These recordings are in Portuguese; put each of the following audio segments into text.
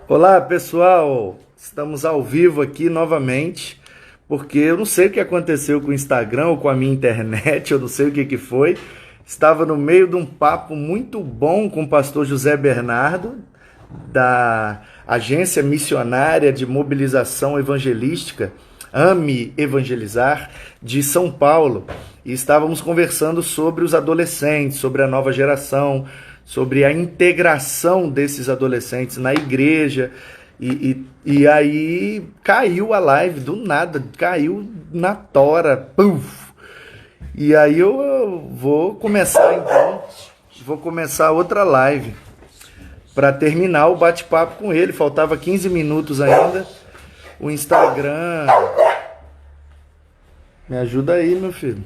Olá pessoal, estamos ao vivo aqui novamente, porque eu não sei o que aconteceu com o Instagram ou com a minha internet, eu não sei o que foi. Estava no meio de um papo muito bom com o pastor José Bernardo, da Agência Missionária de Mobilização Evangelística, AME Evangelizar, de São Paulo. E estávamos conversando sobre os adolescentes, sobre a nova geração, sobre a integração desses adolescentes na igreja, e aí caiu a live, do nada, caiu na tora, puf! E aí eu vou começar outra live, para terminar o bate-papo com ele, faltava 15 minutos ainda, o Instagram, me ajuda aí, meu filho.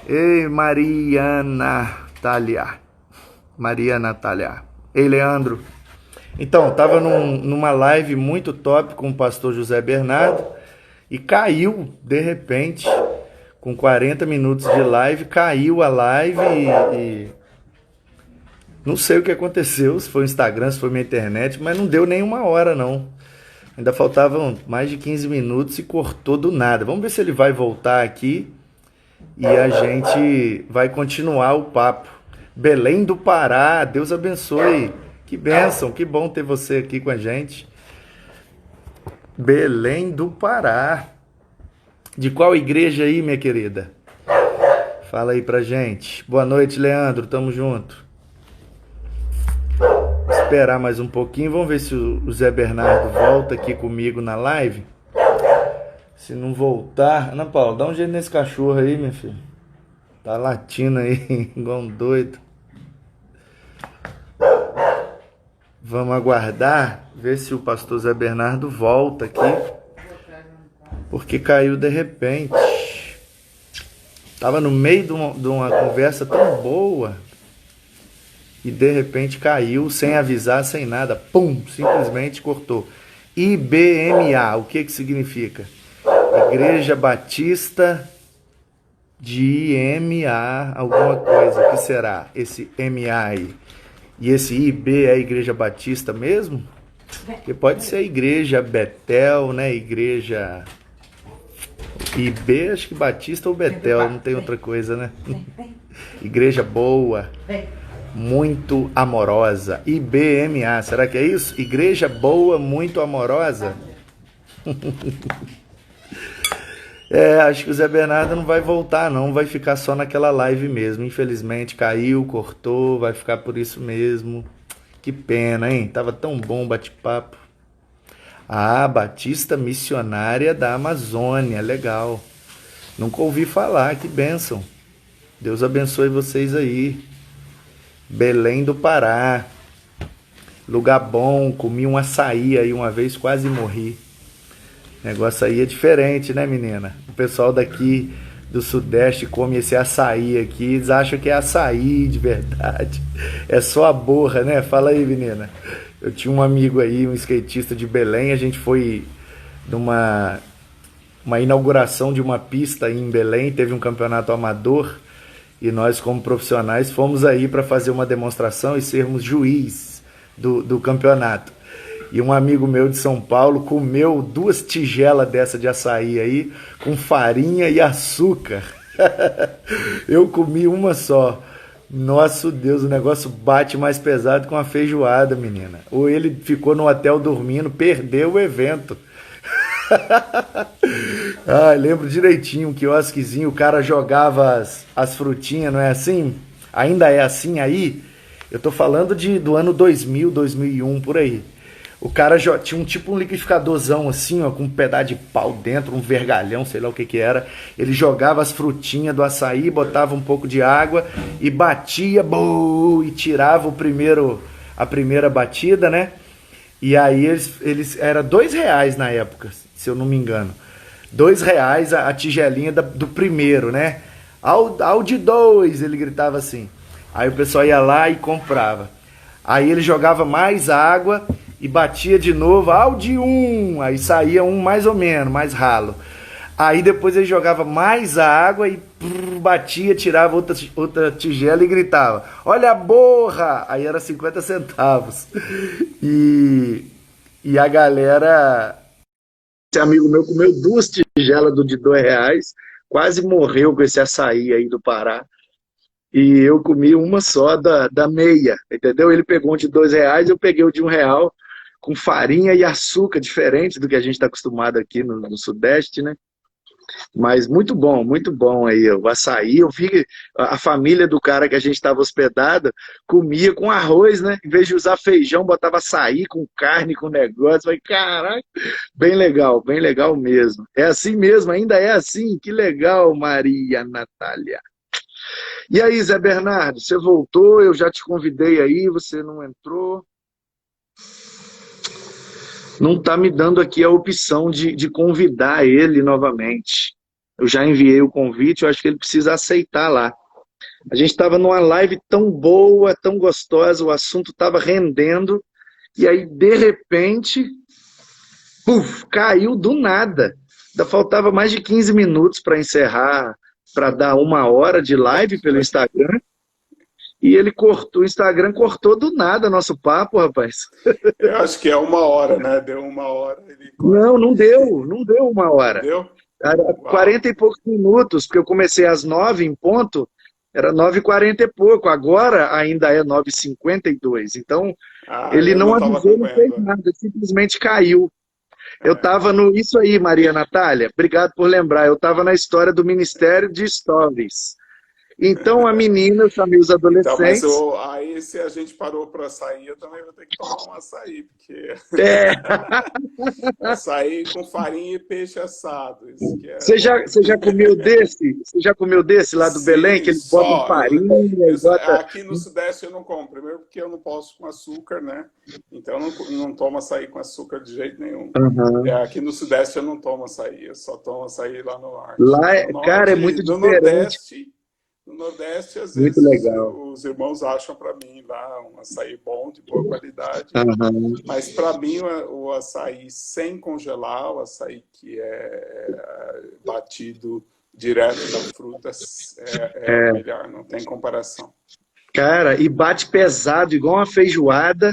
Ei, Maria Natália. Ei, Leandro. Então, estava numa live muito top com o pastor José Bernardo e caiu, de repente, com 40 minutos de live, caiu a live e não sei o que aconteceu, se foi o Instagram, se foi minha internet, mas não deu nem uma hora, não. Ainda faltavam mais de 15 minutos e cortou do nada. Vamos ver se ele vai voltar aqui. E a gente vai continuar o papo. Belém do Pará, Deus abençoe. Que bênção, que bom ter você aqui com a gente. Belém do Pará. De qual igreja aí, minha querida? Fala aí pra gente. Boa noite, Leandro, tamo junto. Vou esperar mais um pouquinho, vamos ver se o Zé Bernardo volta aqui comigo na live. Se não voltar... Ana Paula, dá um jeito nesse cachorro aí, minha filha. Tá latindo aí, igual um doido. Vamos aguardar, ver se o pastor Zé Bernardo volta aqui. Porque caiu de repente. Tava no meio de uma conversa tão boa. E de repente caiu, sem avisar, sem nada. Pum! Simplesmente cortou. IBMA, o que significa? Igreja Batista de MA, alguma coisa. O que será esse MA aí? E esse IB é a Igreja Batista mesmo? Porque pode ser a Igreja Betel, né? Igreja IB, acho que Batista ou Betel, não tem outra coisa, né? Igreja boa, muito amorosa. IBMA, será que é isso? Igreja boa, muito amorosa? Acho que o Zé Bernardo não vai voltar não, vai ficar só naquela live mesmo, infelizmente caiu, cortou, vai ficar por isso mesmo, que pena, hein, tava tão bom o bate-papo. Batista Missionária da Amazônia, legal, nunca ouvi falar, que bênção, Deus abençoe vocês aí. Belém do Pará, lugar bom, comi um açaí aí uma vez, quase morri. Negócio aí é diferente, né, menina? O pessoal daqui do Sudeste come esse açaí aqui, eles acham que é açaí de verdade. É só a borra, né? Fala aí, menina. Eu tinha um amigo aí, um skatista de Belém, a gente foi numa inauguração de uma pista aí em Belém, teve um campeonato amador, e nós, como profissionais, fomos aí para fazer uma demonstração e sermos juiz do campeonato. E um amigo meu de São Paulo comeu 2 tigelas dessa de açaí aí, com farinha e açúcar. Eu comi uma só. Nossa Deus, o negócio bate mais pesado que uma feijoada, menina. Ou ele ficou no hotel dormindo, perdeu o evento. Lembro direitinho, um quiosquezinho, o cara jogava as frutinhas, não é assim? Ainda é assim aí? Eu tô falando do ano 2000, 2001, por aí. O cara tinha um liquidificadorzão assim, ó, com um pedaço de pau dentro, um vergalhão, sei lá o que era. Ele jogava as frutinhas do açaí, botava um pouco de água e batia, e tirava a primeira batida, né? E aí eles era R$2 na época, se eu não me engano. R$2 a tigelinha do primeiro, né? Ao de 2, ele gritava assim. Aí o pessoal ia lá e comprava. Aí ele jogava mais água e batia de novo, ao de 1, aí saía um mais ou menos, mais ralo. Aí depois ele jogava mais a água e batia, tirava outra tigela e gritava: Olha a borra! Aí era 50 centavos. E, e a galera. Esse amigo meu comeu duas tigelas de R$ 2, quase morreu com esse açaí aí do Pará. E eu comi uma só da meia, entendeu? Ele pegou um de R$ 2, eu peguei o de R$ 1, com farinha e açúcar, diferente do que a gente está acostumado aqui no Sudeste, né? Mas muito bom aí. O açaí, eu vi que a família do cara que a gente estava hospedado comia com arroz, né? Em vez de usar feijão, botava açaí com carne, com negócio. Falei, caraca, bem legal mesmo. É assim mesmo, ainda é assim. Que legal, Maria Natália. E aí, Zé Bernardo, você voltou, eu já te convidei aí, você não entrou. Não está me dando aqui a opção de convidar ele novamente. Eu já enviei o convite, eu acho que ele precisa aceitar lá. A gente estava numa live tão boa, tão gostosa, o assunto estava rendendo, e aí, de repente, puf, caiu do nada. Ainda faltava mais de 15 minutos para encerrar, para dar 1 hora de live pelo Instagram. E ele cortou, o Instagram cortou do nada nosso papo, rapaz. Eu acho que é 1 hora, né? Deu 1 hora, ele corta. Não, não deu 1 hora. Deu? Era Uau. 40 e poucos minutos, porque eu comecei às 9 em ponto, era 9h40 e pouco, agora ainda é 9h52. Então, Ah, ele eu não não estava avisou, não fez acompanhando. nada, simplesmente caiu. Eu É. estava no. Isso aí, Maria Natália, obrigado por lembrar. Eu estava na história do Ministério de Stories. Então, a menina, eu chamei os Então, mas adolescentes. aí se a gente parou para açaí, eu também vou ter que tomar um açaí, porque É, açaí com farinha e peixe assado, isso que é você já, bom. você já comeu desse? Você já comeu desse lá do Belém, que Sim, eles botam só. farinha e bota. Aqui no Sudeste eu não como. Primeiro porque eu não posso com açúcar, né? Então eu não tomo açaí com açúcar de jeito nenhum. Aham. Aqui no Sudeste eu não tomo açaí, eu só tomo açaí lá no Norte. Lá, No cara, é Norte, muito diferente, No Nordeste às muito vezes legal. os irmãos acham para mim lá um açaí bom, de boa qualidade. Aham. Mas para mim o açaí sem congelar, o açaí que é batido direto da fruta é o É, melhor, não tem comparação. cara, e bate pesado, igual uma feijoada,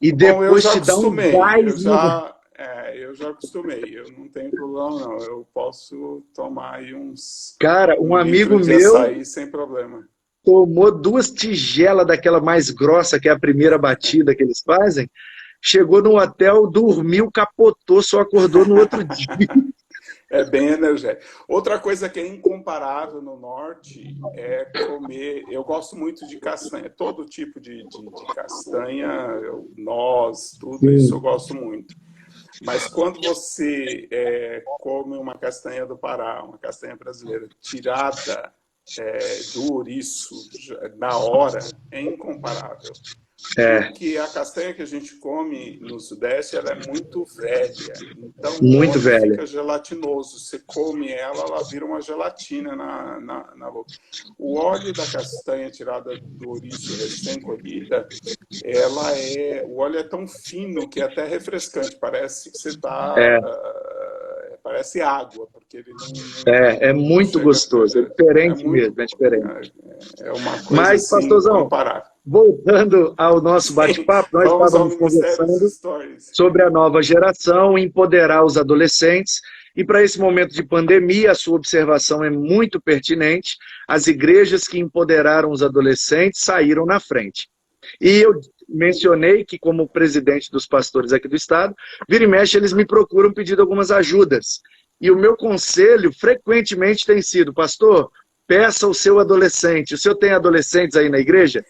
e Bom, eu depois já te dá um acostumei, gás no. eu já acostumei, eu não tenho problema não, eu posso tomar aí Cara, um um amigo litro de meu açaí sem problema. tomou 2 tigelas daquela mais grossa, que é a primeira batida que eles fazem, chegou no hotel, dormiu, capotou, só acordou no outro dia. É bem energético. Outra coisa que é incomparável no norte é comer. Eu gosto muito de castanha, todo tipo de castanha, noz, tudo isso eu Sim, gosto muito. Mas quando você come uma castanha do Pará, uma castanha brasileira, tirada do ouriço na hora, é incomparável. é, Porque a castanha que a gente come no Sudeste, ela é muito velha. Então o muito óleo velha. fica gelatinoso. Você come ela, ela vira uma gelatina na boca. O óleo da castanha tirada do ouriço recém-colhida, o óleo é tão fino que é até refrescante. Parece que você está, É, parece água, porque ele é não muito chega, gostoso, é é diferente muito mesmo, é bom. diferente. É uma coisa Mas, assim pastorzão, incomparável. voltando ao nosso Sim, bate-papo, nós vamos ao estávamos Ministério dos conversando Stories. sobre a nova geração, empoderar os adolescentes. E para esse momento de pandemia, a sua observação é muito pertinente. As igrejas que empoderaram os adolescentes saíram na frente. E eu mencionei que, como presidente dos pastores aqui do estado, vira e mexe, eles me procuram pedindo algumas ajudas. E o meu conselho frequentemente tem sido: pastor, peça ao seu adolescente. O senhor tem adolescentes aí na igreja?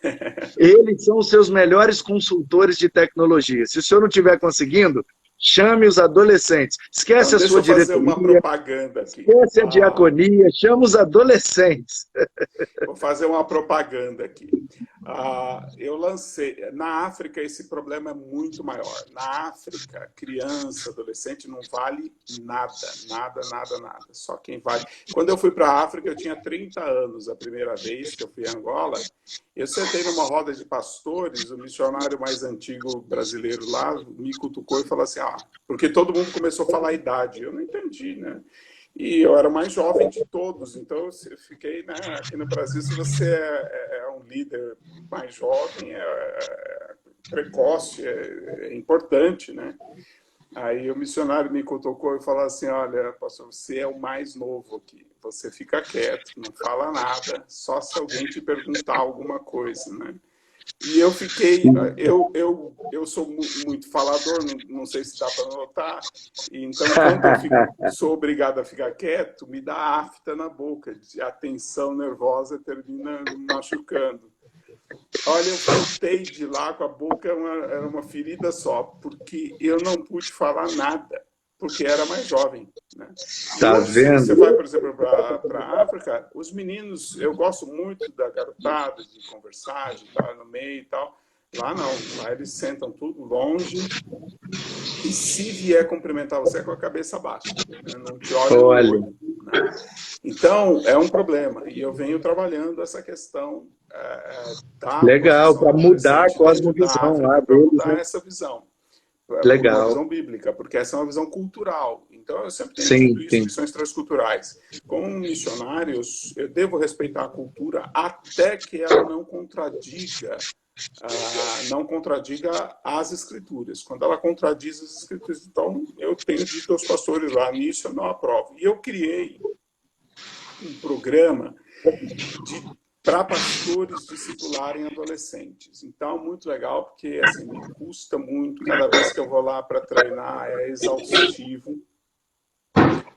Eles são os seus melhores consultores de tecnologia. Se o senhor não estiver conseguindo, chame os adolescentes. Esquece Então, a deixa sua eu fazer uma diretoria, propaganda aqui. esquece a diaconia, chama os adolescentes. Vou fazer uma propaganda aqui. Eu lancei. Na África, esse problema é muito maior. Na África, criança, adolescente não vale nada, nada, nada, nada. Só quem vale. Quando eu fui para a África, eu tinha 30 anos, a primeira vez que eu fui a Angola. Eu sentei numa roda de pastores, o missionário mais antigo brasileiro lá me cutucou e falou assim: porque todo mundo começou a falar a idade. Eu não entendi, né? E eu era o mais jovem de todos, então eu fiquei, né, aqui no Brasil, se você é um líder mais jovem, precoce, é importante, né? Aí o missionário me cutucou e falou assim, olha, pastor, você é o mais novo aqui, você fica quieto, não fala nada, só se alguém te perguntar alguma coisa, né? E eu fiquei, eu sou muito falador, não sei se dá para notar, e então quando eu sou obrigado a ficar quieto, me dá afta na boca, a tensão nervosa termina machucando. Olha, eu voltei de lá com a boca, era uma ferida só, porque eu não pude falar nada, porque era mais jovem, né? E Tá hoje, se você vendo? vai, por exemplo, para a África, os meninos, eu gosto muito da garotada, de conversar, de estar no meio e tal. Lá não, lá eles sentam tudo longe e se vier cumprimentar você é com a cabeça baixa, né? Não te olha no Olha, olho, né? Então, é um problema. E eu venho trabalhando essa questão da legal, posição para do mudar a adolescente dentro da cosmovisão lá África, para deles, né? mudar essa visão, por uma Legal. visão bíblica, porque essa é uma visão cultural. Então, eu sempre tenho Sim, dito isso, sim. questões transculturais. Como missionários, eu devo respeitar a cultura até que ela não contradiga as escrituras. Quando ela contradiz as escrituras, então eu tenho dito aos pastores lá, nisso eu não aprovo. E eu criei um programa para pastores discipularem adolescentes. Então, muito legal, porque assim, me custa muito, cada vez que eu vou lá para treinar é exaustivo,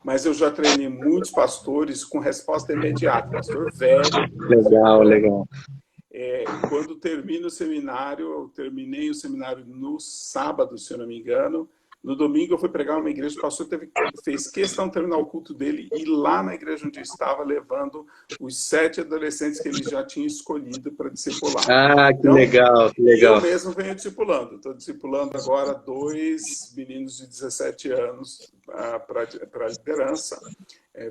mas eu já treinei muitos pastores com resposta imediata, pastor velho, Legal, legal. quando termina o seminário, eu terminei o seminário no sábado, se eu não me engano. No domingo eu fui pregar uma igreja, o pastor fez questão de terminar o culto dele e lá na igreja onde eu estava, levando os 7 adolescentes que ele já tinha escolhido para discipular. Ah, que Então, legal, que e eu legal. mesmo venho discipulando. Estou discipulando agora 2 meninos de 17 anos para a liderança,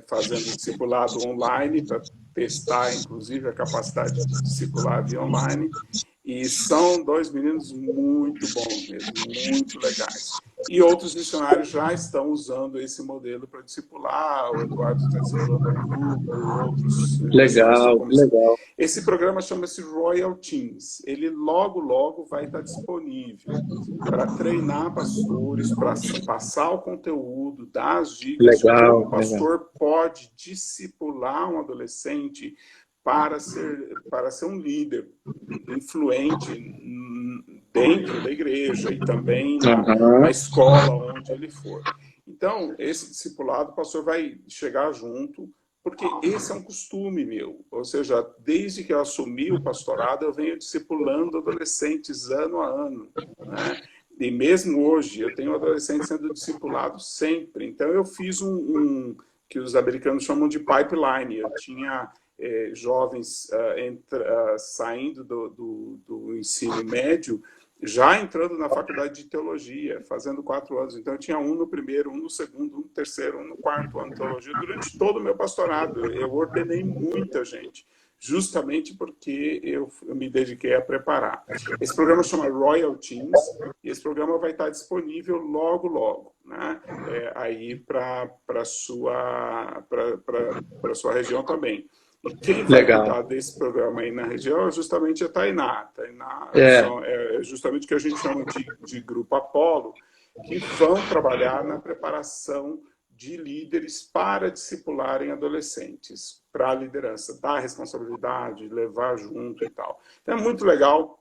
fazendo discipulado online para testar, inclusive, a capacidade de discipular via online. E são 2 meninos muito bons mesmo, muito legais. E outros missionários já estão usando esse modelo para discipular. O Eduardo está discipulando um grupo, outros missionários estão Legal, que começando. legal. Esse programa chama-se Royal Teams. Ele logo, logo vai estar disponível para treinar pastores, para passar o conteúdo, dar as dicas de como Legal, o legal. pastor pode discipular um adolescente para ser um líder influente dentro da igreja e também na Aham. escola onde ele for. Então, esse discipulado, o pastor vai chegar junto, porque esse é um costume meu. Ou seja, desde que eu assumi o pastorado, eu venho discipulando adolescentes ano a ano, né? E mesmo hoje, eu tenho adolescentes sendo discipulados sempre. Então, eu fiz que os americanos chamam de pipeline. Eu tinha jovens saindo do ensino médio, já entrando na faculdade de teologia, fazendo 4 anos. Então, eu tinha um no primeiro, um no segundo, um no terceiro, um no quarto ano de teologia. Durante todo o meu pastorado, eu ordenei muita gente, justamente porque eu me dediquei a preparar. Esse programa chama Royal Teams, e esse programa vai estar disponível logo, logo, né? Aí para a sua região também. E quem vai Legal. cuidar desse programa aí na região é justamente a Tainá. Tainá É, é justamente o que a gente chama de Grupo Apolo, que vão trabalhar na preparação de líderes para discipularem adolescentes, para a liderança, dar responsabilidade, levar junto e tal. Então é muito legal.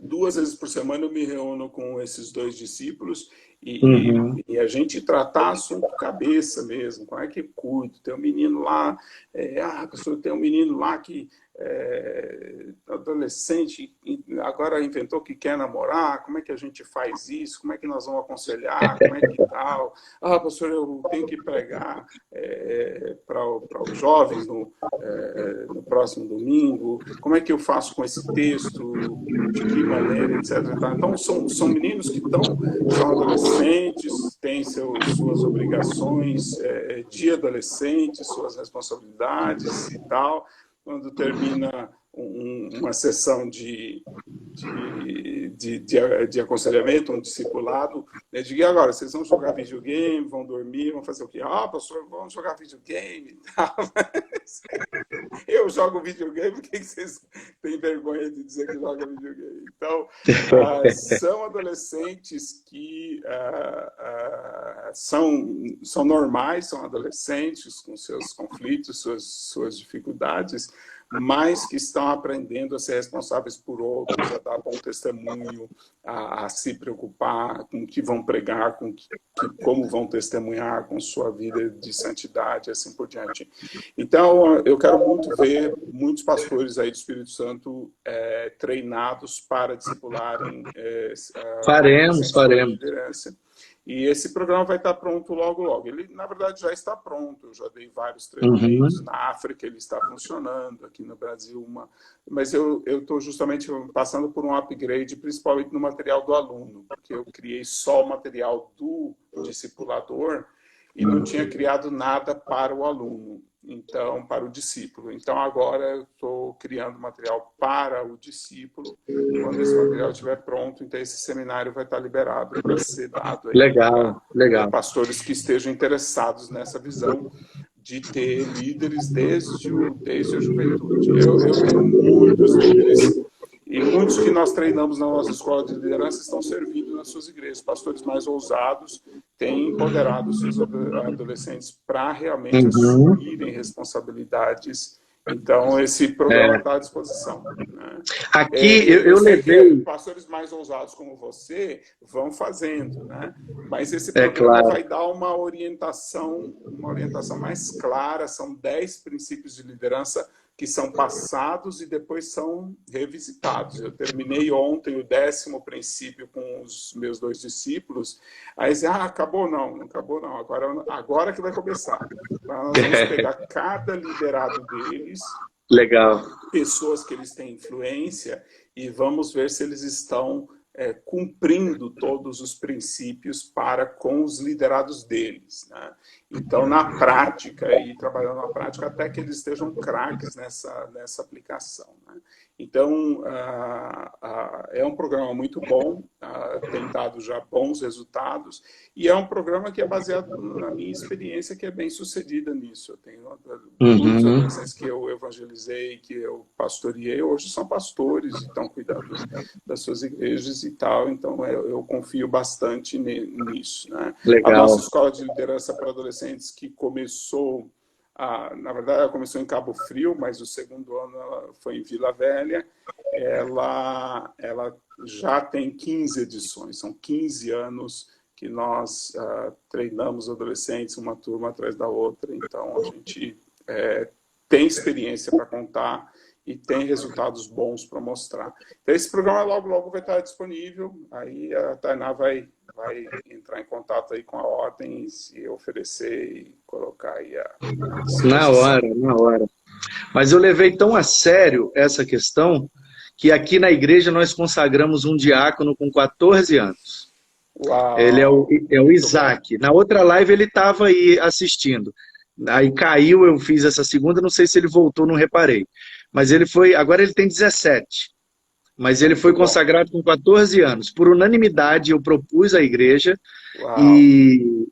2 vezes por semana eu me reúno com esses 2 discípulos uhum. e a gente tratar assunto cabeça mesmo. Como é que cuido? Tem um menino lá, pastor, tem um menino lá que adolescente, agora inventou que quer namorar, como é que a gente faz isso? Como é que nós vamos aconselhar? Como é que tal? Pastor, eu tenho que pregar para os jovens no próximo domingo, como é que eu faço com esse texto, de que maneira, etc. Então, são meninos que são adolescentes, têm suas obrigações de adolescente, suas responsabilidades e tal. Quando termina uma sessão de aconselhamento, um discipulado, né? De agora, vocês vão jogar videogame, vão dormir, vão fazer o quê? Ah, pastor, vamos jogar videogame e tal. Eu jogo videogame, por que vocês têm vergonha de dizer que joga videogame? Então, são adolescentes que são normais, são adolescentes com seus conflitos, suas dificuldades, mas que estão aprendendo a ser responsáveis por outros, a dar bom testemunho, a se preocupar com o que vão pregar, como vão testemunhar com sua vida de santidade, assim por diante. Então, eu quero muito ver muitos pastores aí do Espírito Santo treinados para discipularem Faremos. liderança. E esse programa vai estar pronto logo, logo. Ele, na verdade, já está pronto. Eu já dei vários treinamentos. Na África ele está funcionando, aqui no Brasil mas eu estou justamente passando por um upgrade, principalmente no material do aluno, porque eu criei só o material do discipulador e não tinha criado nada para o aluno, então, para o discípulo. Então, agora eu estou criando material para o discípulo. Quando esse material estiver pronto, então esse seminário vai estar liberado para ser dado aí Legal. para pastores que estejam interessados nessa visão de ter líderes desde a juventude. Eu tenho muitos líderes e muitos que nós treinamos na nossa escola de liderança estão servindo nas suas igrejas. Pastores mais ousados têm empoderado os seus adolescentes para realmente assumirem responsabilidades. Então, esse programa está à disposição. Né? Aqui eu levei... Pastores mais ousados como você vão fazendo, né? Mas esse programa vai dar uma orientação mais clara. São 10 princípios de liderança que são passados e depois são revisitados. Eu terminei ontem o 10º princípio com os meus 2 discípulos. Aí dizem, acabou não acabou não, agora que vai começar. Nós vamos pegar cada liderado deles, pessoas que eles têm influência, e vamos ver se eles estão cumprindo todos os princípios para com os liderados deles, né? Então, na prática, e trabalhando na prática, até que eles estejam craques nessa aplicação, né? Então, é um programa muito bom, tem dado já bons resultados, e é um programa que é baseado na minha experiência, que é bem sucedida nisso. Eu tenho muitos adolescentes que eu evangelizei, que eu pastoreei, hoje são pastores e estão cuidando das suas igrejas e tal, então eu confio bastante nisso, né? A nossa escola de liderança para adolescentes, que começou... na verdade, ela começou em Cabo Frio, mas o segundo ano ela foi em Vila Velha. Ela já tem 15 edições, são 15 anos que nós treinamos adolescentes, uma turma atrás da outra. Então, a gente tem experiência para contar e tem resultados bons para mostrar. Então, esse programa logo vai estar disponível. Aí a Tainá vai entrar em contato aí com a ordem e se oferecer e colocar aí a Na hora. Mas eu levei tão a sério essa questão que aqui na igreja nós consagramos um diácono com 14 anos. Uau. Ele é o Isaac. Na outra live ele estava aí assistindo. Aí caiu, eu fiz essa segunda, não sei se ele voltou, não reparei. Mas ele foi, agora ele tem 17. Mas ele foi consagrado com 14 anos. Por unanimidade, eu propus à igreja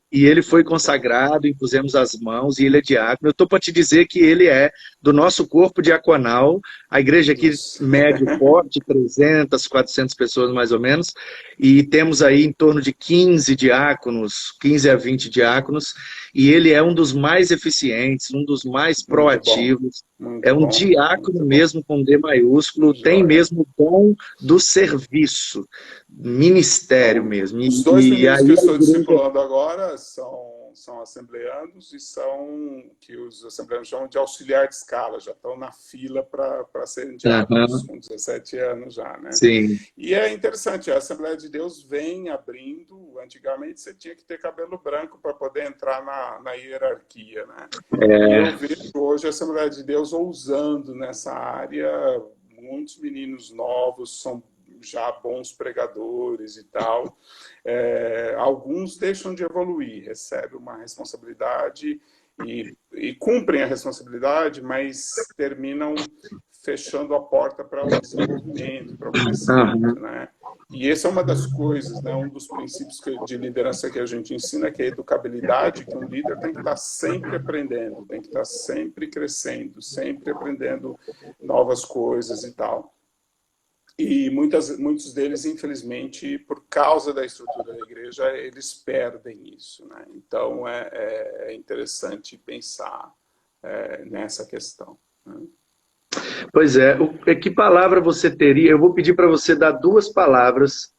e ele foi consagrado, impusemos as mãos e ele é diácono. Eu estou para te dizer que ele é do nosso corpo diaconal. A igreja aqui mede porte, 300, 400 pessoas mais ou menos. E temos aí em torno de 15 diáconos, 15 a 20 diáconos. E ele é um dos mais eficientes, um dos mais proativos. É um diácono mesmo com D maiúsculo, tem mesmo o dom do serviço, ministério mesmo. Os 2 meninos que eu estou discipulando agora são assembleanos e são, que os assembleanos chamam de auxiliar de escala, já estão na fila para serem diáconos com 17 anos já, né? Sim. E é interessante, a Assembleia de Deus vem abrindo. Antigamente você tinha que ter cabelo branco para poder entrar na hierarquia, né? E eu vejo hoje a Assembleia de Deus ousando nessa área. Muitos meninos novos são já bons pregadores e tal. Alguns deixam de evoluir, recebem uma responsabilidade e cumprem a responsabilidade, mas terminam fechando a porta para o desenvolvimento, para o crescimento, né? E essa é uma das coisas, né? Um dos princípios de liderança que a gente ensina, que é a educabilidade, que um líder tem que estar sempre aprendendo, tem que estar sempre crescendo, sempre aprendendo novas coisas e tal. E muitos deles, infelizmente, por causa da estrutura da igreja, eles perdem isso, né? Então, é interessante pensar nessa questão, né? Pois é. Que palavra você teria? Eu vou pedir para você dar duas palavras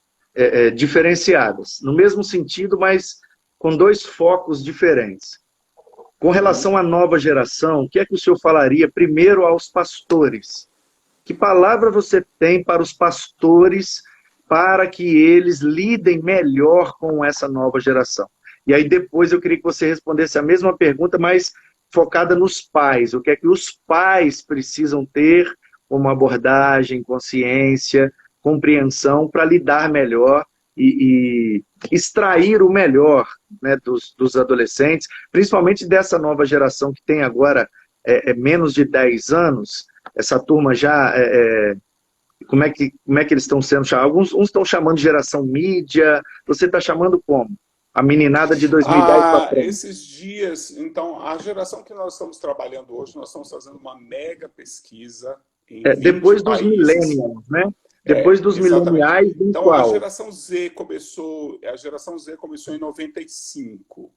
diferenciadas, no mesmo sentido, mas com dois focos diferentes. Com relação à nova geração, o que é que o senhor falaria primeiro aos pastores? Que palavra você tem para os pastores para que eles lidem melhor com essa nova geração? E aí depois eu queria que você respondesse a mesma pergunta, mas focada nos pais. O que é que os pais precisam ter como abordagem, consciência, compreensão para lidar melhor e extrair o melhor, né, dos adolescentes, principalmente dessa nova geração que tem agora menos de 10 anos. Essa turma já, como é que eles estão sendo chamados? Uns estão chamando de geração mídia, você está chamando como? A meninada de 2010 para frente. Esses dias, então, a geração que nós estamos trabalhando hoje, nós estamos fazendo uma mega pesquisa em 20 depois dos países. millennials, né? Depois dos millennials, então, qual? a geração Z começou em 95.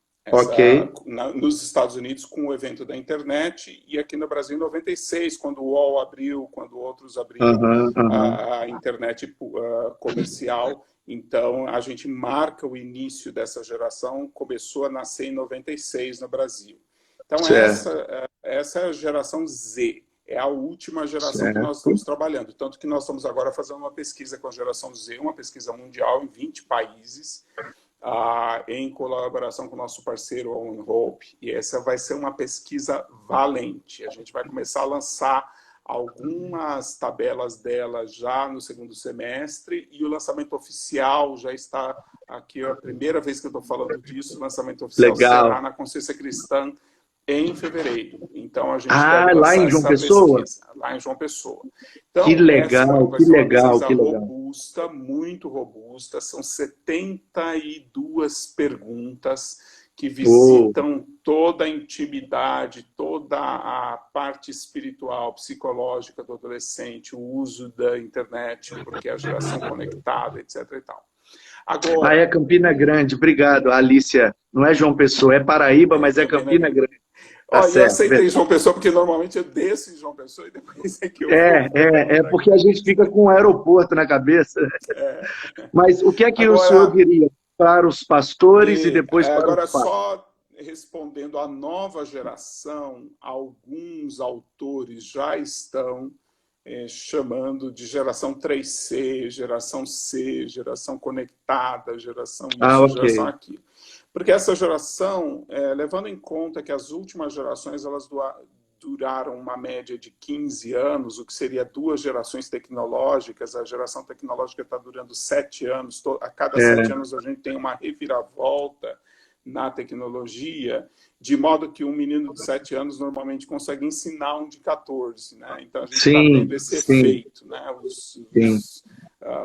Nos Estados Unidos com o evento da internet, e aqui no Brasil em 96, quando o UOL abriu, quando outros abriram a internet comercial. Então, a gente marca o início dessa geração, começou a nascer em 96 no Brasil. Então, essa é a geração Z, é a última geração que nós estamos trabalhando. Tanto que nós estamos agora fazendo uma pesquisa com a geração Z, uma pesquisa mundial em 20 países, em colaboração com o nosso parceiro On Hope. E essa vai ser uma pesquisa valente. A gente vai começar a lançar algumas tabelas dela já no segundo semestre, e o lançamento oficial já está aqui, é a primeira vez que eu estou falando disso. O lançamento oficial será na Consciência Cristã em fevereiro. Então a gente deve lá em João Pessoa? Pesquisa, lá em João Pessoa. Então, que legal, vai ser uma pesquisa legal. robusta, muito robusta. São 72 perguntas que visitam toda a intimidade, toda a parte espiritual, psicológica do adolescente, o uso da internet, porque é a geração conectada, etc. e tal. Agora, é Campina Grande. Obrigado, Alicia. Não é João Pessoa, é Paraíba, mas é Campina Grande. Eu aceitei João Pessoa, porque normalmente eu desço em João Pessoa e depois é que eu vou. Porque a gente fica com o aeroporto na cabeça. Mas o que é que o senhor diria para os pastores e depois para os pais? Agora, só respondendo à nova geração, alguns autores já estão chamando de geração 3C, geração C, geração conectada, geração isso, geração aquilo. Porque essa geração, levando em conta que as últimas gerações elas duraram uma média de 15 anos, o que seria 2 gerações tecnológicas, a geração tecnológica está durando 7 anos, a cada 7 anos a gente tem uma reviravolta na tecnologia, de modo que um menino de 7 anos normalmente consegue ensinar um de 14, né? Então a gente está tendo esse efeito, né?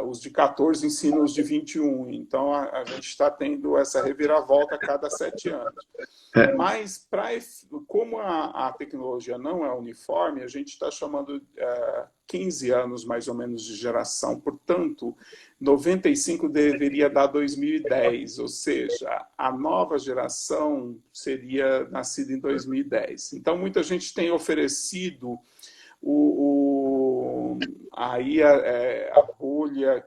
Os de 14 ensinam os de 21, então a gente está tendo essa reviravolta a cada 7 anos. Mas, como a tecnologia não é uniforme, a gente está chamando 15 anos mais ou menos de geração, portanto, 95 deveria dar 2010, ou seja, a nova geração seria nascida em 2010. Então, muita gente tem oferecido aí a bolha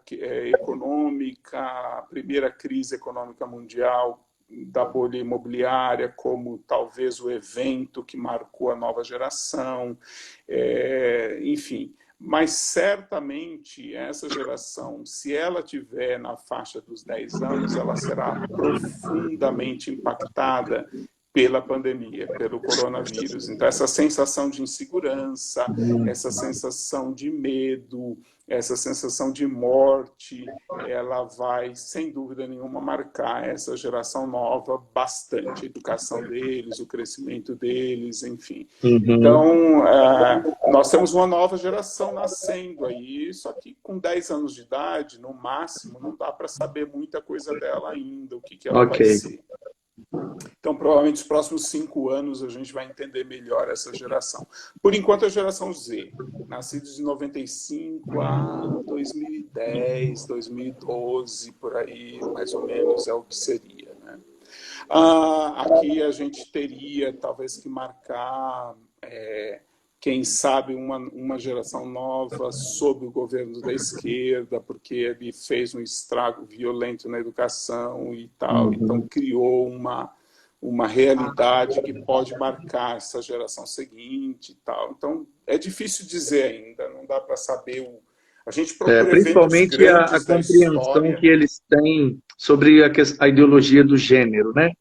econômica, a primeira crise econômica mundial da bolha imobiliária como talvez o evento que marcou a nova geração, enfim. Mas certamente essa geração, se ela tiver na faixa dos 10 anos, ela será profundamente impactada pela pandemia, pelo coronavírus. Então, essa sensação de insegurança, essa sensação de medo, essa sensação de morte, ela vai, sem dúvida nenhuma, marcar essa geração nova bastante. A educação deles, o crescimento deles, enfim. Então, nós temos uma nova geração nascendo aí, só que com 10 anos de idade, no máximo, não dá para saber muita coisa dela ainda, o que ela vai ser. Então, provavelmente, nos próximos 5 anos, a gente vai entender melhor essa geração. Por enquanto, a geração Z, nascidos de 95 a 2010, 2012, por aí, mais ou menos, é o que seria, né? Aqui a gente teria, talvez, que marcar, quem sabe, uma geração nova sob o governo da esquerda, porque ele fez um estrago violento na educação e tal, então criou uma realidade que pode marcar essa geração seguinte e tal. Então, é difícil dizer ainda, não dá para saber. A gente procura principalmente a compreensão que eles têm sobre a ideologia do gênero, né?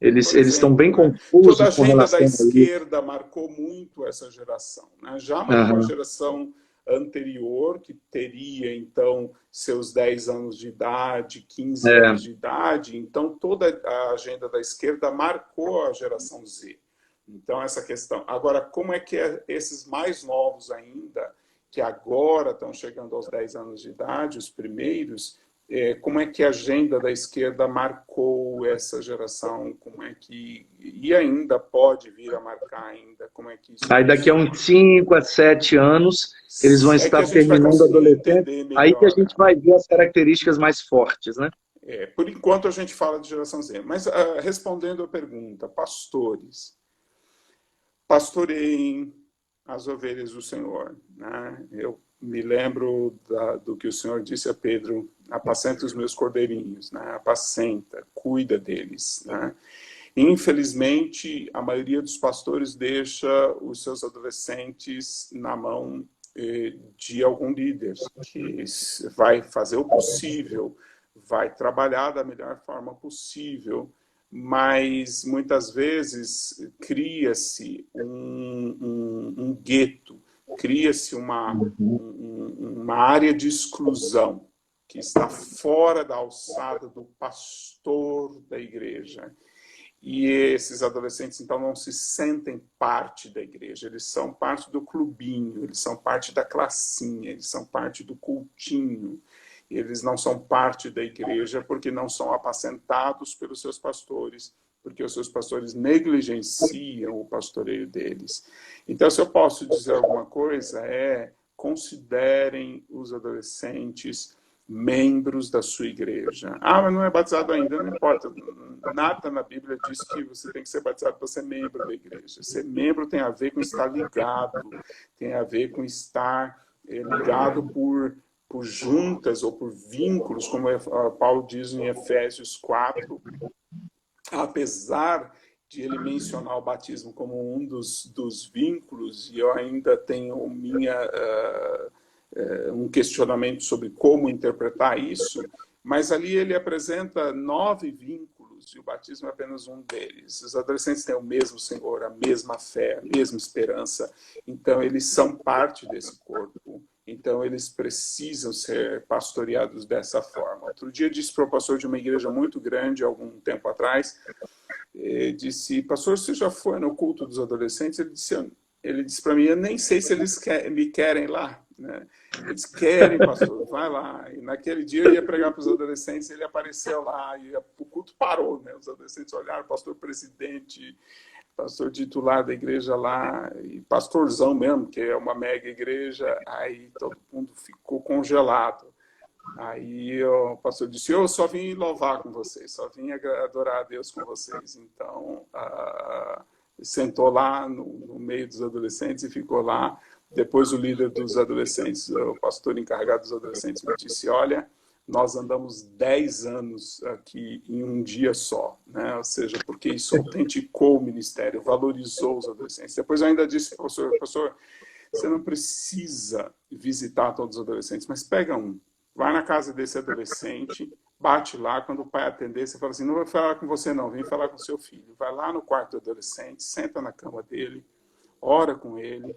Eles estão bem confusos. Toda a agenda da esquerda marcou muito essa geração, né? Já marcou a geração anterior, que teria, então, seus 10 anos de idade, 15 anos de idade. Então, toda a agenda da esquerda marcou a geração Z. Então, essa questão. Agora, como é que esses mais novos ainda, que agora estão chegando aos 10 anos de idade, os primeiros, como é que a agenda da esquerda marcou essa geração? Como é que... E ainda pode vir a marcar ainda? Como é que isso... Aí daqui a uns 5 a 7 anos, eles vão estar terminando a adolescência. Aí que a gente vai ver as características mais fortes, né? Por enquanto a gente fala de geração Z. Mas respondendo a pergunta, pastores, pastoreiem as ovelhas do Senhor, né? Eu me lembro do que o Senhor disse a Pedro: apacenta os meus cordeirinhos, né? Apacenta, cuida deles, né? Infelizmente, a maioria dos pastores deixa os seus adolescentes na mão de algum líder que vai fazer o possível, vai trabalhar da melhor forma possível, mas muitas vezes cria-se um gueto, cria-se uma área de exclusão que está fora da alçada do pastor da igreja. E esses adolescentes, então, não se sentem parte da igreja, eles são parte do clubinho, eles são parte da classinha, eles são parte do cultinho. Eles não são parte da igreja porque não são apacentados pelos seus pastores, porque os seus pastores negligenciam o pastoreio deles. Então, se eu posso dizer alguma coisa, considerem os adolescentes membros da sua igreja. Mas não é batizado ainda, não importa. Nada na Bíblia diz que você tem que ser batizado para ser membro da igreja. Ser membro tem a ver com estar ligado, tem a ver com estar ligado por juntas ou por vínculos, como Paulo diz em Efésios 4, apesar de ele mencionar o batismo como um dos vínculos, e eu ainda tenho um questionamento sobre como interpretar isso, mas ali ele apresenta 9 vínculos, e o batismo é apenas um deles. Os adolescentes têm o mesmo Senhor, a mesma fé, a mesma esperança, então eles são parte desse corpo. Então, eles precisam ser pastoreados dessa forma. Outro dia, disse para o pastor de uma igreja muito grande, algum tempo atrás, disse: pastor, você já foi no culto dos adolescentes? Ele disse para mim: eu nem sei se eles me querem lá, né? Eles querem, pastor, vai lá. E naquele dia eu ia pregar para os adolescentes, ele apareceu lá, e o culto parou, né? Os adolescentes olharam, pastor presidente, pastor titular da igreja lá, e pastorzão mesmo, que é uma mega igreja, aí todo mundo ficou congelado. Aí o pastor disse: eu só vim louvar com vocês, só vim adorar a Deus com vocês. Então, sentou lá no meio dos adolescentes e ficou lá. Depois o líder dos adolescentes, o pastor encarregado dos adolescentes, me disse: olha, nós andamos 10 anos aqui em um dia só, né? Ou seja, porque isso autenticou o ministério, valorizou os adolescentes. Depois eu ainda disse: pastor, você não precisa visitar todos os adolescentes, mas pega um, vai na casa desse adolescente, bate lá, quando o pai atender, você fala assim, não vai falar com você não, vem falar com seu filho. Vai lá no quarto do adolescente, senta na cama dele, ora com ele,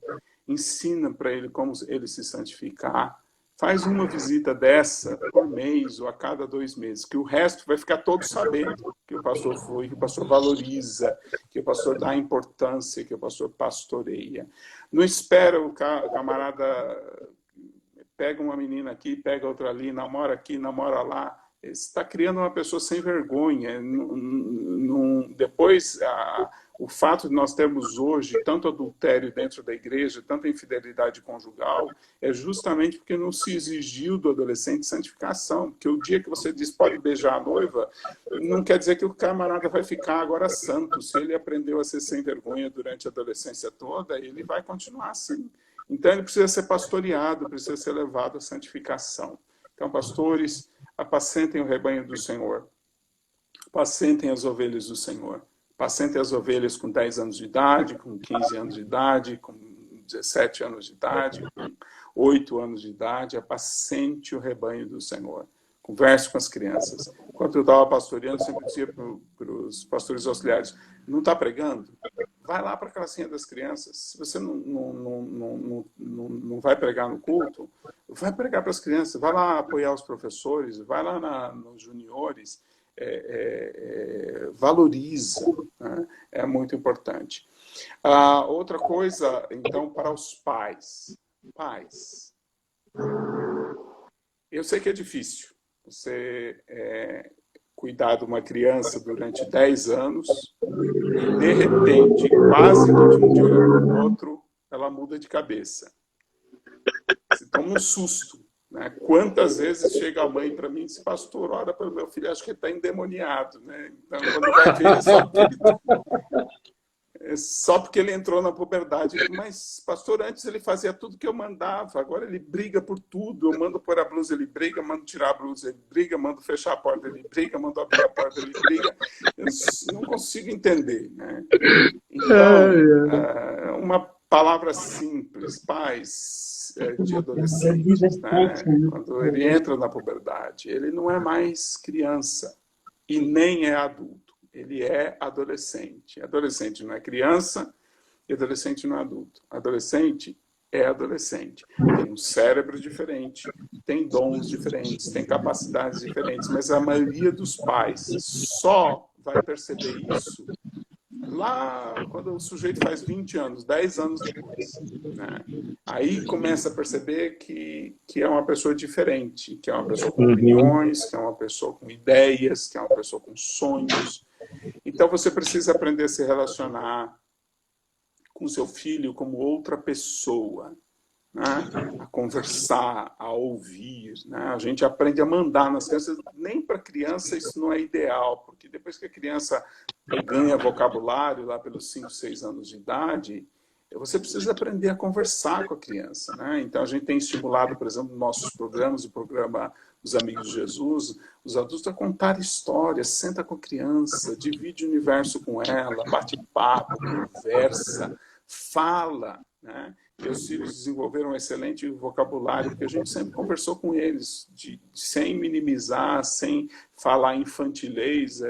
ensina para ele como ele se santificar, faz uma visita dessa por mês ou a cada 2 meses, que o resto vai ficar todo sabendo que o pastor foi, que o pastor valoriza, que o pastor dá importância, que o pastor pastoreia. Não espera o camarada pega uma menina aqui, pega outra ali, namora aqui, namora lá. Você está criando uma pessoa sem vergonha. Depois, o fato de nós termos hoje tanto adultério dentro da igreja, tanta infidelidade conjugal, é justamente porque não se exigiu do adolescente santificação. Porque o dia que você diz pode beijar a noiva, não quer dizer que o camarada vai ficar agora santo. Se ele aprendeu a ser sem vergonha durante a adolescência toda, ele vai continuar assim. Então, ele precisa ser pastoreado, precisa ser levado à santificação. Então, pastores, apacentem o rebanho do Senhor. Apacentem as ovelhas do Senhor. Apacentem as ovelhas com 10 anos de idade, com 15 anos de idade, com 17 anos de idade, com 8 anos de idade. Apacente o rebanho do Senhor. Converse com as crianças. Enquanto eu estava pastoreando, eu sempre dizia para os pastores auxiliares, não está pregando? Vai lá para a classinha das crianças. Se você não vai pregar no culto, vai pregar para as crianças. Vai lá apoiar os professores, vai lá nos juniores. Valoriza. Né? É muito importante. Outra coisa, então, para os pais. Pais. Eu sei que é difícil. Você cuidar de uma criança durante 10 anos e, de repente, quase que de um dia para o outro, ela muda de cabeça. Você toma um susto. Né? Quantas vezes chega a mãe para mim e diz, pastor, ora para o meu filho, acho que ele está endemoniado. Né? Então, quando vai ver, só porque ele entrou na puberdade. Mas, pastor, antes ele fazia tudo que eu mandava, agora ele briga por tudo. Eu mando pôr a blusa, ele briga, mando tirar a blusa, ele briga, mando fechar a porta, ele briga, mando abrir a porta, ele briga. Eu não consigo entender. Né? Então, uma palavra simples, pais de adolescentes, né? Quando ele entra na puberdade, ele não é mais criança e nem é adulto. Ele é adolescente. Adolescente não é criança e adolescente não é adulto. Adolescente é adolescente. Tem um cérebro diferente, tem dons diferentes, tem capacidades diferentes, mas a maioria dos pais só vai perceber isso lá quando o sujeito faz 20 anos, 10 anos depois. Né? Aí começa a perceber que é uma pessoa diferente, que é uma pessoa com opiniões, que é uma pessoa com ideias, que é uma pessoa com sonhos. Então você precisa aprender a se relacionar com seu filho como outra pessoa, né? A conversar, a ouvir. Né? A gente aprende a mandar nas crianças. Nem para criança isso não é ideal, porque depois que a criança ganha vocabulário lá pelos 5, 6 anos de idade, você precisa aprender a conversar com a criança. Né? Então a gente tem estimulado, por exemplo, nossos programas, o programa dos Amigos de Jesus, os adultos a contar histórias, senta com a criança, divide o universo com ela, bate papo, conversa, fala. Né? Meus filhos desenvolveram um excelente vocabulário, porque a gente sempre conversou com eles, sem minimizar, sem falar infantilez,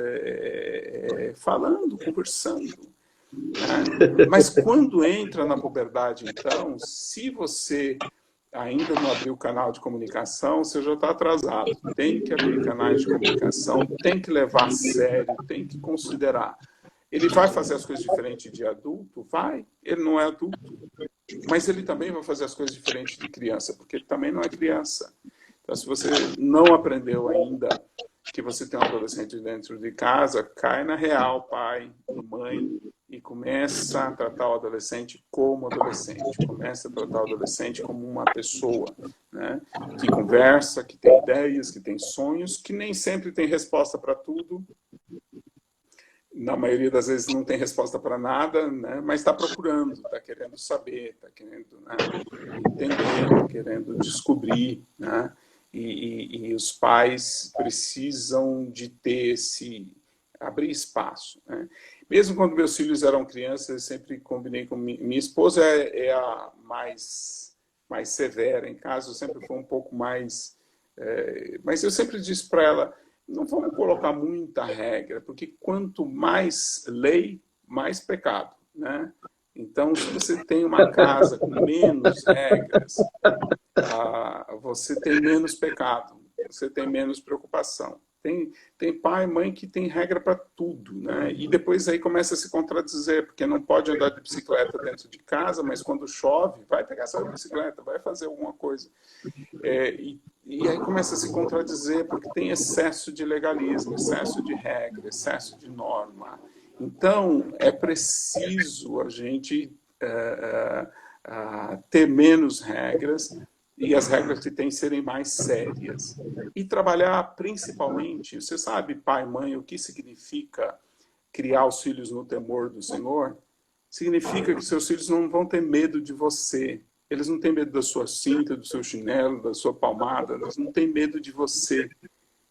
falando, conversando. Né? Mas quando entra na puberdade, então, se você ainda não abriu o canal de comunicação, você já está atrasado. Tem que abrir canais de comunicação, tem que levar a sério, tem que considerar. Ele vai fazer as coisas diferentes de adulto? Vai. Ele não é adulto. Mas ele também vai fazer as coisas diferentes de criança, porque ele também não é criança. Então, se você não aprendeu ainda que você tem um adolescente dentro de casa, cai na real, pai e mãe, e começa a tratar o adolescente como adolescente. Começa a tratar o adolescente como uma pessoa, né? Que conversa, que tem ideias, que tem sonhos, que nem sempre tem resposta para tudo. Na maioria das vezes não tem resposta para nada, né? Mas está procurando, está querendo saber, está querendo, né, entender, está querendo descobrir. Né? E os pais precisam de ter abrir espaço. Né? Mesmo quando meus filhos eram crianças, eu sempre combinei com minha esposa, é a mais severa em casa, eu sempre fui um pouco mais Mas eu sempre disse para ela, não vamos colocar muita regra, porque quanto mais lei, mais pecado, né? Então, se você tem uma casa com menos regras, você tem menos pecado, você tem menos preocupação. Tem pai e mãe que tem regra para tudo, né? E depois aí começa a se contradizer, porque não pode andar de bicicleta dentro de casa, mas quando chove, vai pegar sua bicicleta, vai fazer alguma coisa. E aí começa a se contradizer, porque tem excesso de legalismo, excesso de regra, excesso de norma. Então, é preciso a gente ter menos regras, e as regras que têm serem mais sérias. E trabalhar principalmente, você sabe, pai e mãe, o que significa criar os filhos no temor do Senhor? Significa que seus filhos não vão ter medo de você. Eles não têm medo da sua cinta, do seu chinelo, da sua palmada. Eles não têm medo de você.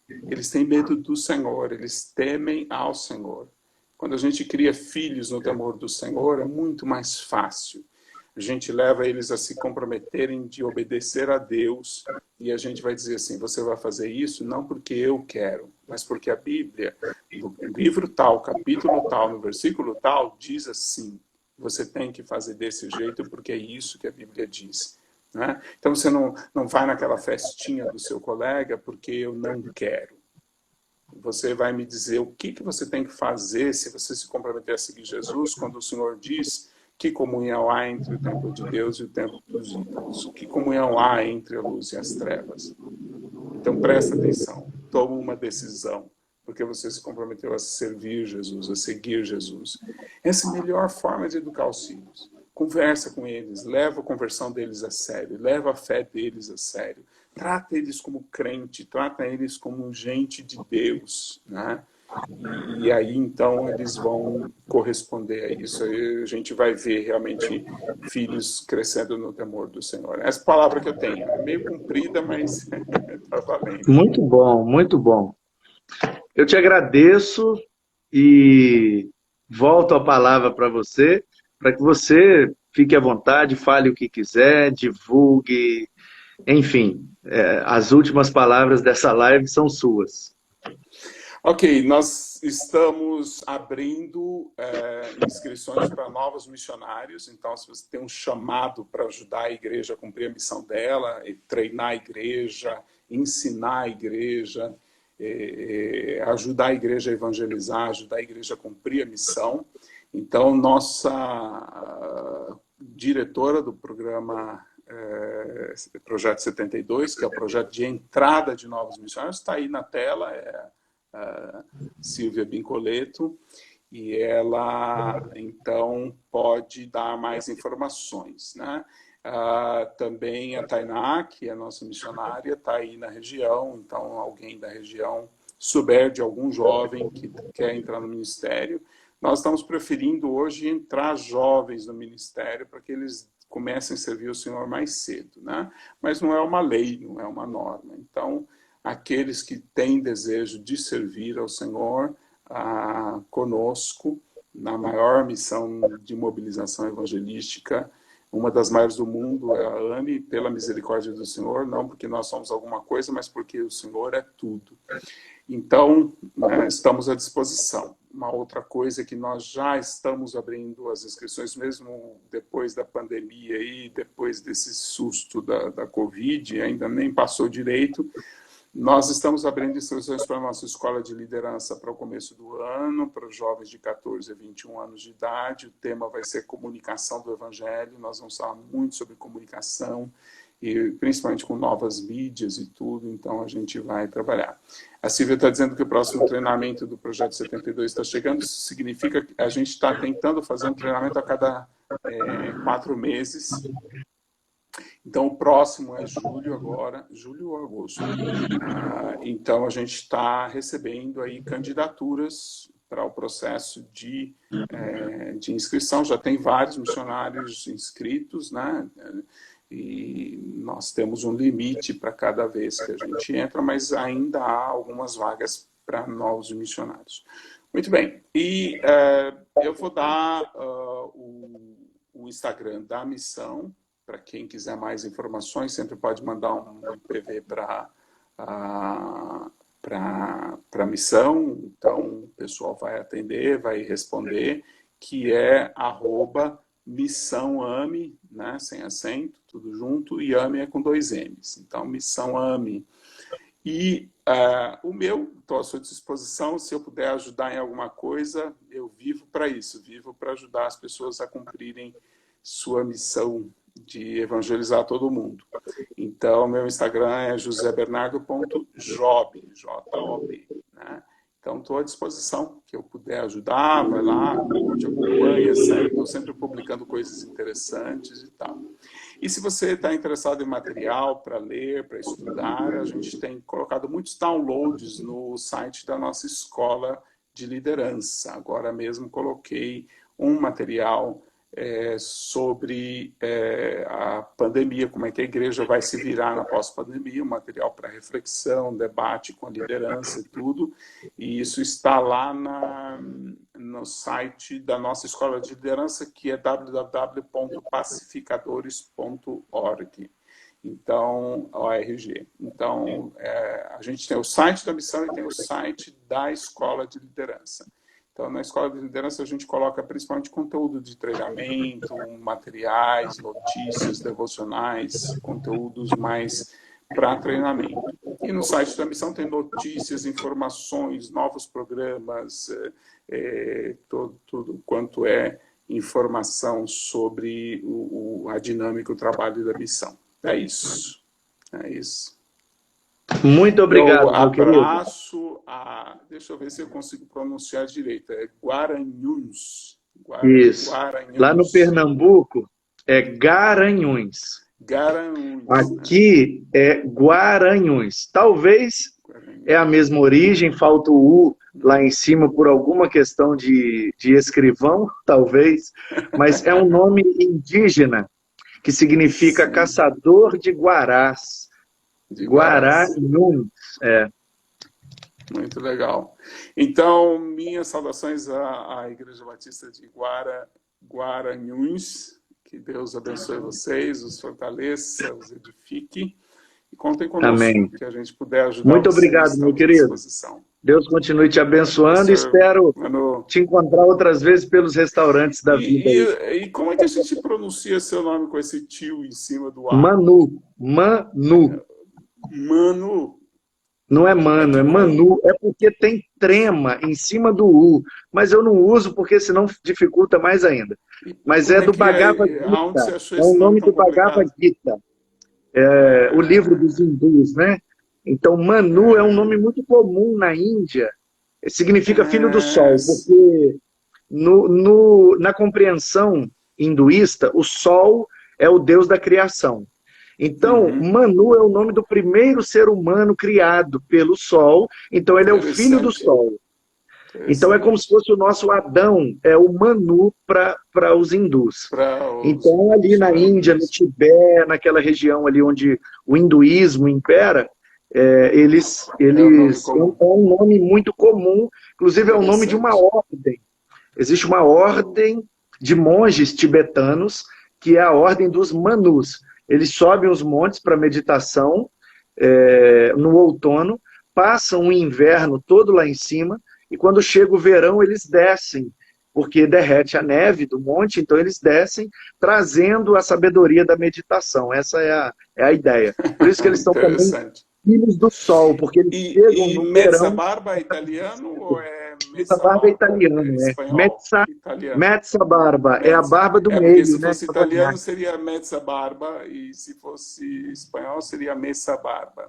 Eles têm medo do Senhor. Eles temem ao Senhor. Quando a gente cria filhos no temor do Senhor, é muito mais fácil. A gente leva eles a se comprometerem de obedecer a Deus, e a gente vai dizer assim, você vai fazer isso não porque eu quero, mas porque a Bíblia, no livro tal, capítulo tal, no versículo tal, diz assim, você tem que fazer desse jeito porque é isso que a Bíblia diz. Né? Então você não vai naquela festinha do seu colega porque eu não quero. Você vai me dizer o que você tem que fazer se você se comprometer a seguir Jesus, quando o Senhor diz que comunhão há entre o templo de Deus e o templo dos ídolos? Que comunhão há entre a luz e as trevas? Então presta atenção, toma uma decisão, porque você se comprometeu a servir Jesus, a seguir Jesus. Essa é a melhor forma de educar os filhos. Conversa com eles, leva a conversão deles a sério, leva a fé deles a sério. Trata eles como crente, trata eles como gente de Deus, né? E aí, então, eles vão corresponder a isso. Aí a gente vai ver realmente filhos crescendo no temor do Senhor. Essa palavra que eu tenho é meio comprida, mas está valendo. Muito bom, muito bom. Eu te agradeço e volto a palavra para que você fique à vontade, fale o que quiser, divulgue, enfim, as últimas palavras dessa live são suas. Ok, nós estamos abrindo inscrições para novos missionários, então se você tem um chamado para ajudar a igreja a cumprir a missão dela, treinar a igreja, ensinar a igreja, ajudar a igreja a evangelizar, ajudar a igreja a cumprir a missão, então nossa diretora do programa Projeto 72, que é o projeto de entrada de novos missionários, está aí na tela, Silvia Bincoleto, e ela, então, pode dar mais informações, né? Também a Tainá, que é a nossa missionária, está aí na região, então alguém da região souber de algum jovem que quer entrar no ministério. Nós estamos preferindo hoje entrar jovens no ministério para que eles comecem a servir o Senhor mais cedo, né? Mas não é uma lei, não é uma norma. Então, aqueles que têm desejo de servir ao Senhor conosco, na maior missão de mobilização evangelística, uma das maiores do mundo é a AME, pela misericórdia do Senhor, não porque nós somos alguma coisa, mas porque o Senhor é tudo. Então, estamos à disposição. Uma outra coisa é que nós já estamos abrindo as inscrições, mesmo depois da pandemia e depois desse susto da Covid, ainda nem passou direito. Nós estamos abrindo inscrições para a nossa escola de liderança para o começo do ano, para os jovens de 14 a 21 anos de idade. O tema vai ser comunicação do Evangelho. Nós vamos falar muito sobre comunicação, e principalmente com novas mídias e tudo, então a gente vai trabalhar. A Silvia está dizendo que o próximo treinamento do Projeto 72 está chegando. Isso significa que a gente está tentando fazer um treinamento a cada 4 meses. Então, o próximo é julho agora, julho ou agosto. Então, a gente está recebendo aí candidaturas para o processo de inscrição. Já tem vários missionários inscritos, né? E nós temos um limite para cada vez que a gente entra, mas ainda há algumas vagas para novos missionários. Muito bem. E eu vou dar o Instagram da missão. Para quem quiser mais informações, sempre pode mandar um PV para para a missão, então o pessoal vai atender, vai responder, que é @missãoame, né, sem acento, tudo junto, e AME é com 2 M's. Então, Missão AME. E o meu, estou à sua disposição, se eu puder ajudar em alguma coisa, eu vivo para isso, vivo para ajudar as pessoas a cumprirem sua missão de evangelizar todo mundo. Então, meu Instagram é josebernardo.job, J-O-B, né? Então, estou à disposição, que eu puder ajudar, vai lá, curte, acompanha, segue, estou sempre publicando coisas interessantes e tal. E se você está interessado em material para ler, para estudar, a gente tem colocado muitos downloads no site da nossa escola de liderança. Agora mesmo coloquei um material sobre a pandemia, como é que a igreja vai se virar na pós-pandemia, um material para reflexão, debate com a liderança e tudo. E isso está lá no site da nossa escola de liderança, que é www.pacificadores.org. Então, ORG. Então, a gente tem o site da missão e tem o site da escola de liderança. Então, na escola de liderança, a gente coloca principalmente conteúdo de treinamento, materiais, notícias, devocionais, conteúdos mais para treinamento. E no site da missão tem notícias, informações, novos programas, tudo quanto é informação sobre a dinâmica, o trabalho da missão. É isso. É isso. Muito obrigado, meu querido. Abraço deixa eu ver se eu consigo pronunciar direito. É Guaranhuns. Isso. Guaranhuns. Lá no Pernambuco é Garanhuns. Garanhuns. Aqui é Guaranhuns. Talvez é a mesma origem, falta o U lá em cima por alguma questão de escrivão, talvez, mas é um nome indígena que significa caçador de guarás. Guaranhuns. Muito legal. Então, minhas saudações à Igreja Batista de Guaranhuns. Que Deus abençoe vocês, os fortaleça, os edifique. E contem conosco. Amém. Que a gente puder ajudar. Muito obrigado, meu querido. Deus continue te abençoando e espero te encontrar outras vezes pelos restaurantes da vida. E como é que a gente pronuncia seu nome com esse tio em cima do A? Manu. Não é mano, é Manu. É porque tem trema em cima do U. Mas eu não uso porque senão dificulta mais ainda. Mas é do Bhagavad Gita. É o nome do Bhagavad Gita. O livro dos hindus, né? Então, Manu é um nome muito comum na Índia. Significa filho do sol, porque na compreensão hinduísta, o sol é o deus da criação. Então, Manu é o nome do primeiro ser humano criado pelo sol, então ele é o filho do sol. Então é como se fosse o nosso Adão, é o Manu para os hindus. Então ali na Índia, no Tibete, naquela região ali onde o hinduísmo impera, é um nome muito comum, inclusive é o nome de uma ordem. Existe uma ordem de monges tibetanos, que é a ordem dos Manus. Eles sobem os montes para meditação no outono, passam o inverno todo lá em cima, e quando chega o verão eles descem, porque derrete a neve do monte, então eles descem trazendo a sabedoria da meditação. Essa é a ideia. Por isso que eles são também filhos do sol, porque eles chegam no verão... Barba é italiano ou é... Barba é italiano, Mezza Barba, é a barba do meio. Se fosse italiano seria Mezza Barba, e se fosse espanhol seria Messa Barba.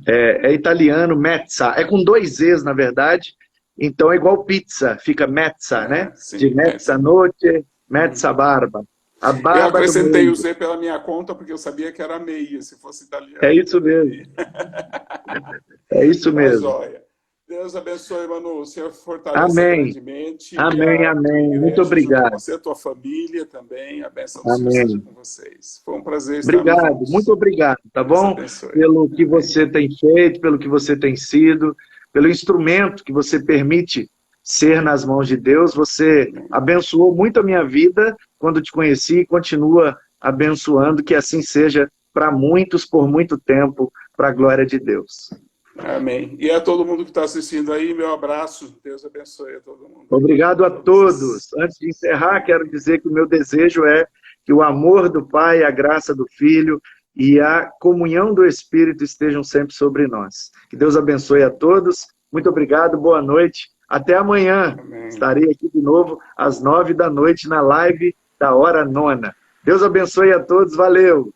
É italiano, Mezza, é com 2 Z's na verdade, então é igual pizza, fica Mezza, né? Sim, de mezzanotte, Mezza Barba. A barba eu acrescentei o Z pela minha conta porque eu sabia que era meia, se fosse italiano. É isso mesmo. É isso mesmo. Joia. Deus abençoe, Manu. O Senhor fortaleça grandemente. Amém. Muito obrigado. Você e a tua família também. A bênção do Senhor seja com vocês. Foi um prazer estar Obrigado, muito obrigado, tá bom? Pelo que você tem feito, pelo que você tem sido, pelo instrumento que você permite ser nas mãos de Deus. Você abençoou muito a minha vida quando te conheci e continua abençoando, que assim seja para muitos por muito tempo. para a glória de Deus. Amém. E a todo mundo que está assistindo aí, meu abraço. Deus abençoe a todo mundo. Obrigado a todos. Antes de encerrar, quero dizer que o meu desejo é que o amor do Pai, a graça do Filho e a comunhão do Espírito estejam sempre sobre nós. Que Deus abençoe a todos. Muito obrigado, boa noite. Até amanhã. Amém. Estarei aqui de novo às 9 da noite na live da Hora Nona. Deus abençoe a todos. Valeu!